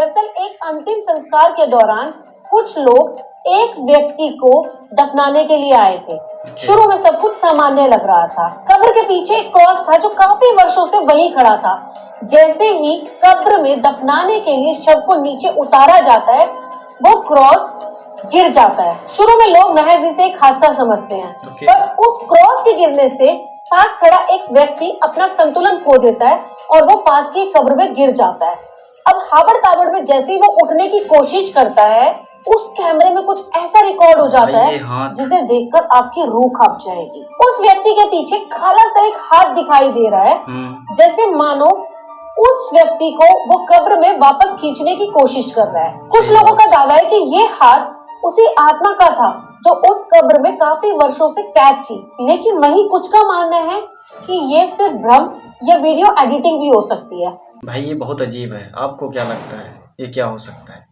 दरअसल एक अंतिम संस्कार के दौरान कुछ लोग एक व्यक्ति को दफनाने के लिए आए थे। शुरू में सब कुछ सामान्य लग रहा था। कब्र के पीछे एक क्रॉस था जो काफी वर्षों से वहीं खड़ा था। जैसे ही कब्र में दफनाने के लिए शव को नीचे उतारा जाता है, वो क्रॉस गिर जाता है। शुरू में लोग महज इसे एक हादसा समझते हैं, पर उस क्रॉस के गिरने से पास खड़ा एक व्यक्ति अपना संतुलन खो देता है और वो पास की कब्र में गिर जाता है। अब हाबड़ ताबड़ में जैसे ही वो उठने की कोशिश करता है, उस कैमरे में कुछ ऐसा रिकॉर्ड हो जाता है जिसे देखकर आपकी रूह कांप जाएगी। उस व्यक्ति के पीछे काला सा एक हाथ दिखाई दे रहा है, जैसे मानो उस व्यक्ति को वो कब्र में वापस खींचने की कोशिश कर रहा है। कुछ लोगों का दावा है कि ये हाथ उसी आत्मा का था जो उस कब्र में काफी वर्षों से कैद थी, लेकिन वहीं कुछ का मानना है कि ये सिर्फ भ्रम या वीडियो एडिटिंग भी हो सकती है। भाई ये बहुत अजीब है, आपको क्या लगता है ये क्या हो सकता है?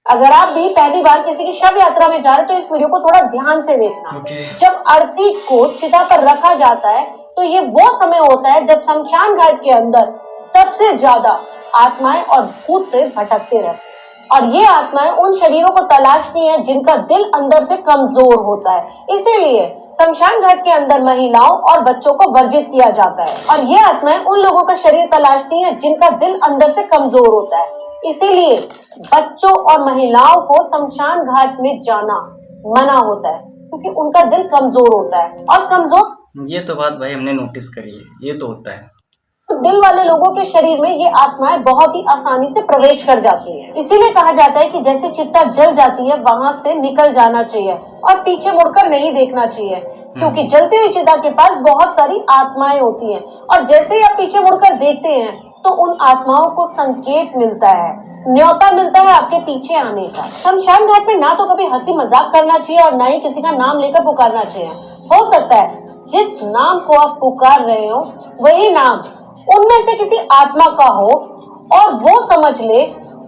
अगर आप भी पहली बार किसी की शव यात्रा में जा रहे तो इस वीडियो को थोड़ा ध्यान से देखना। जब अर्थी को चिता पर रखा जाता है तो ये वो समय होता है जब शमशान घाट के अंदर सबसे ज्यादा आत्माएं और भूत प्रेत भटकते रहते हैं, और ये आत्माएं उन शरीरों को तलाशती हैं जिनका दिल अंदर से कमजोर होता है। इसीलिए शमशान घाट के अंदर महिलाओं और बच्चों को वर्जित किया जाता है, और ये आत्माएं उन लोगों का शरीर तलाशती हैं जिनका दिल अंदर से कमजोर होता है। इसीलिए बच्चों और महिलाओं को शमशान घाट में जाना मना होता है, क्योंकि उनका दिल कमजोर होता है। और कमजोर ये तो बात भाई हमने नोटिस करी है, ये तो होता है। दिल वाले लोगों के शरीर में ये आत्माएं बहुत ही आसानी से प्रवेश कर जाती हैं। इसीलिए कहा जाता है कि जैसे चिता जल जाती है वहां से निकल जाना चाहिए और पीछे मुड़कर नहीं देखना चाहिए, क्योंकि जलती हुई चिता के पास बहुत सारी आत्माएं होती हैं, और जैसे ही आप पीछे मुड़कर देखते हैं तो उन आत्माओं को संकेत मिलता है, न्योता मिलता है आपके पीछे आने का। शमशान घाट में ना तो कभी हंसी मजाक करना चाहिए और ना ही किसी का नाम लेकर पुकारना चाहिए। हो सकता है जिस नाम को आप पुकार रहे हो वही नाम उनमें से किसी आत्मा का हो, और वो समझ ले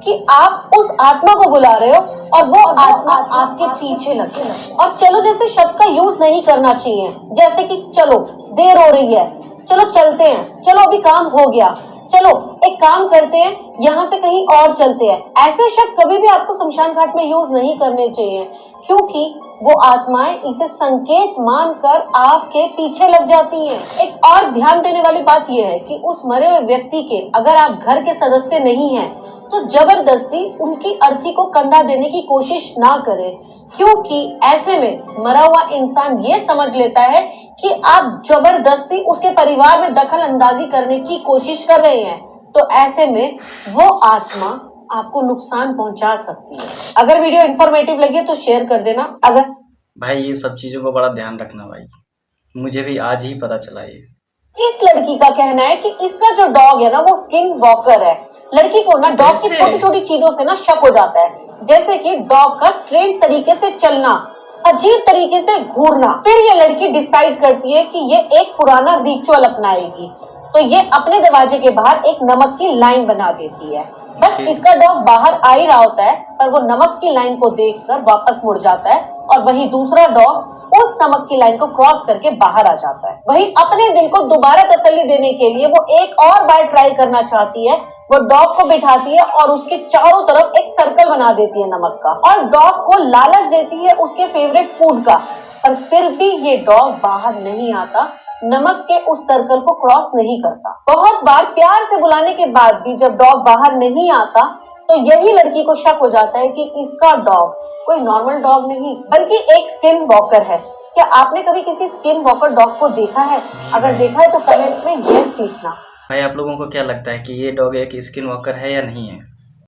कि आप उस आत्मा को बुला रहे हो और वो आत्मा आपके पीछे लगे। और चलो जैसे शब्द का यूज नहीं करना चाहिए, जैसे कि चलो देर हो रही है, चलो चलते हैं, चलो अभी काम हो गया, चलो एक काम करते हैं यहाँ से कहीं और चलते हैं। ऐसे शब्द कभी भी आपको शमशान घाट में यूज नहीं करने चाहिए, क्योंकि वो आत्माएं इसे संकेत मानकर आपके पीछे लग जाती हैं। एक और ध्यान देने वाली बात यह है कि उस मरे हुए व्यक्ति के अगर आप घर के सदस्य नहीं हैं तो जबरदस्ती उनकी अर्थी को कंधा देने की कोशिश ना करें, क्योंकि ऐसे में मरा हुआ इंसान ये समझ लेता है कि आप जबरदस्ती उसके परिवार में दखल अंदाजी करने की कोशिश कर रहे हैं। तो ऐसे में वो आत्मा आपको नुकसान पहुंचा सकती है। अगर वीडियो इंफॉर्मेटिव लगे तो शेयर कर देना। अगर भाई ये सब चीजों को बड़ा ध्यान रखना भाई, मुझे भी आज ही पता चला ये। इस लड़की का कहना है कि इसका जो डॉग है ना वो स्किन वॉकर है। लड़की को ना डॉग की छोटी छोटी चीजों से ना शक हो जाता है, जैसे कि डॉग का स्ट्रेंज तरीके से चलना, अजीब तरीके से घूरना। फिर ये लड़की डिसाइड करती है कि ये एक पुराना रिचुअल अपनाएगी, तो ये अपने दरवाजे के बाहर एक नमक की लाइन बना देती है। बस इसका डॉग बाहर आ ही रहा होता है, पर वो नमक की लाइन को देखकर वापस मुड़ जाता है, और वही दूसरा डॉग उस नमक की लाइन को क्रॉस करके बाहर आ जाता है। वही अपने दिल को दोबारा तसल्ली देने के लिए वो एक और बार ट्राई करना चाहती है। वो डॉग को बिठाती है और उसके चारों तरफ एक सर्कल बना देती है नमक का, और डॉग को लालच देती है उसके फेवरेट फूड का, पर फिर भी ये डॉग बाहर नहीं आता, नमक के उस सर्कल को क्रॉस नहीं करता। बहुत बार प्यार से बुलाने के बाद भी जब डॉग बाहर नहीं आता तो यही लड़की को शक हो जाता है कि इसका डॉग कोई नॉर्मल डॉग नहीं बल्कि एक स्किन वॉकर है। क्या आपने कभी किसी स्किन वॉकर डॉग को देखा है? अगर देखा है तो कमेंट में यस लिखना। भाई आप लोगों को क्या लगता है कि ये डॉग एक स्किन वॉकर है या नहीं है?